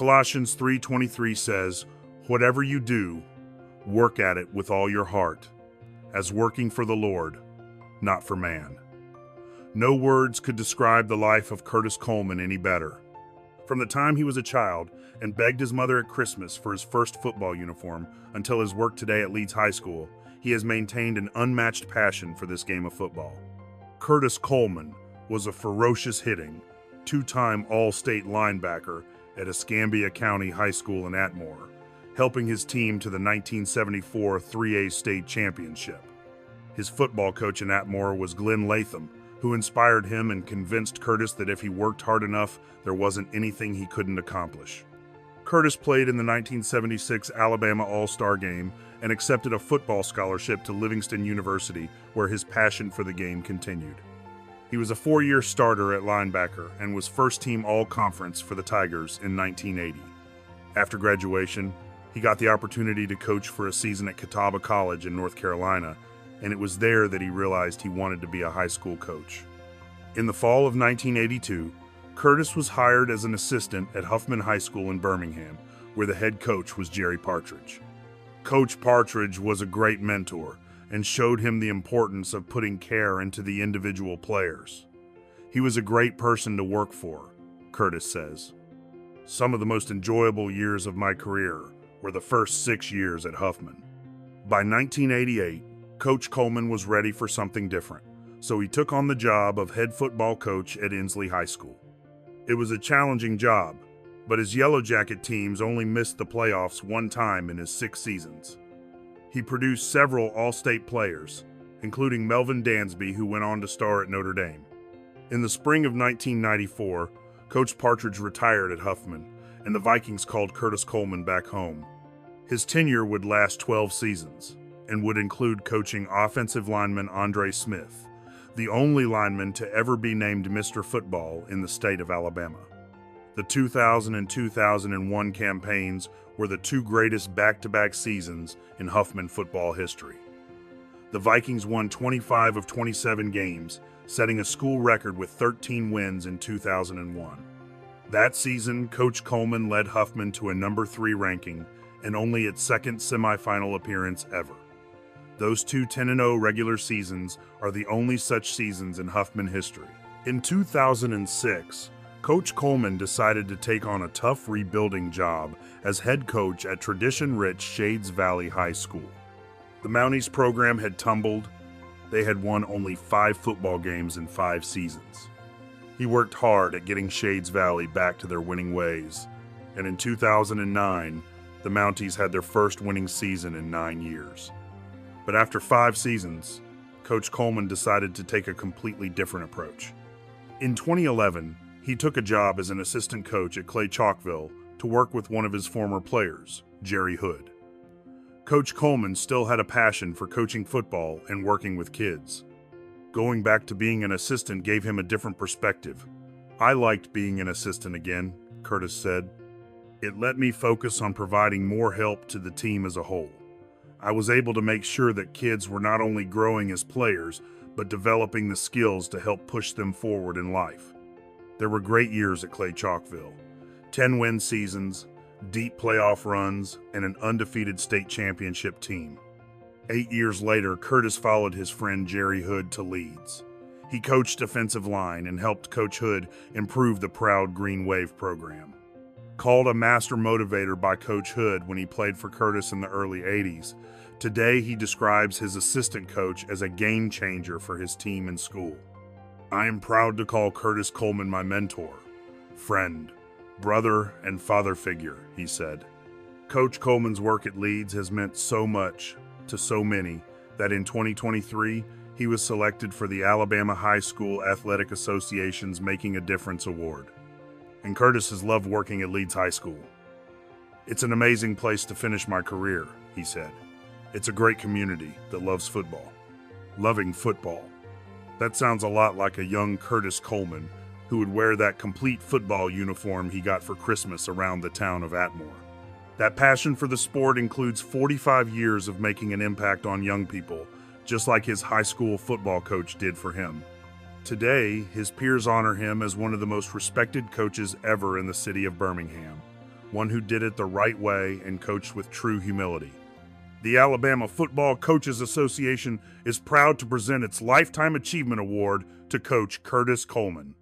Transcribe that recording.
Colossians 3:23 says, "Whatever you do, work at it with all your heart, as working for the Lord, not for man." No words could describe the life of Curtis Coleman any better. From the time he was a child and begged his mother at Christmas for his first football uniform until his work today at Leeds High School, he has maintained an unmatched passion for this game of football. Curtis Coleman was a ferocious hitting, two-time All-State linebacker at Escambia County High School in Atmore, helping his team to the 1974 3A state championship. His football coach in Atmore was Glenn Latham, who inspired him and convinced Curtis that if he worked hard enough, there wasn't anything he couldn't accomplish. Curtis played in the 1976 Alabama All-Star Game and accepted a football scholarship to Livingston University, where his passion for the game continued. He was a 4-year starter at linebacker and was first-team All-Conference for the Tigers in 1980. After graduation, he got the opportunity to coach for a season at Catawba College in North Carolina, and it was there that he realized he wanted to be a high school coach. In the fall of 1982, Curtis was hired as an assistant at Huffman High School in Birmingham, where the head coach was Jerry Partridge. Coach Partridge was a great mentor and showed him the importance of putting care into the individual players. He was a great person to work for, Curtis says. Some of the most enjoyable years of my career were the first 6 years at Huffman. By 1988, Coach Coleman was ready for something different, so he took on the job of head football coach at Inslee High School. It was a challenging job, but his Yellow Jacket teams only missed the playoffs one time in his 6 seasons. He produced several All-State players, including Melvin Dansby, who went on to star at Notre Dame. In the spring of 1994, Coach Partridge retired at Huffman, and the Vikings called Curtis Coleman back home. His tenure would last 12 seasons, and would include coaching offensive lineman Andre Smith, the only lineman to ever be named Mr. Football in the state of Alabama. The 2000 and 2001 campaigns were the 2 greatest back-to-back seasons in Huffman football history. The Vikings won 25 of 27 games, setting a school record with 13 wins in 2001. That season, Coach Coleman led Huffman to a number 3 ranking and only its second semifinal appearance ever. Those 2 10-0 regular seasons are the only such seasons in Huffman history. In 2006, Coach Coleman decided to take on a tough rebuilding job as head coach at tradition-rich Shades Valley High School. The Mounties program had tumbled. They had won only 5 football games in 5 seasons. He worked hard at getting Shades Valley back to their winning ways, and in 2009, the Mounties had their first winning season in 9 years. But after 5 seasons, Coach Coleman decided to take a completely different approach. In 2011, he took a job as an assistant coach at Clay Chalkville to work with one of his former players, Jerry Hood. Coach Coleman still had a passion for coaching football and working with kids. Going back to being an assistant gave him a different perspective. "I liked being an assistant again," Curtis said. "It let me focus on providing more help to the team as a whole. I was able to make sure that kids were not only growing as players, but developing the skills to help push them forward in life." There were great years at Clay Chalkville, 10-win seasons, deep playoff runs, and an undefeated state championship team. 8 years later, Curtis followed his friend Jerry Hood to Leeds. He coached defensive line and helped Coach Hood improve the proud Green Wave program. Called a master motivator by Coach Hood when he played for Curtis in the early 80s, today he describes his assistant coach as a game changer for his team and school. "I am proud to call Curtis Coleman my mentor, friend, brother, and father figure," he said. Coach Coleman's work at Leeds has meant so much to so many that in 2023, he was selected for the Alabama High School Athletic Association's Making a Difference Award. And Curtis has loved working at Leeds High School. "It's an amazing place to finish my career," he said. "It's a great community that loves football." Loving football. That sounds a lot like a young Curtis Coleman who would wear that complete football uniform he got for Christmas around the town of Atmore. That passion for the sport includes 45 years of making an impact on young people, just like his high school football coach did for him. Today, his peers honor him as one of the most respected coaches ever in the city of Birmingham, one who did it the right way and coached with true humility. The Alabama Football Coaches Association is proud to present its Lifetime Achievement Award to Coach Curtis Coleman.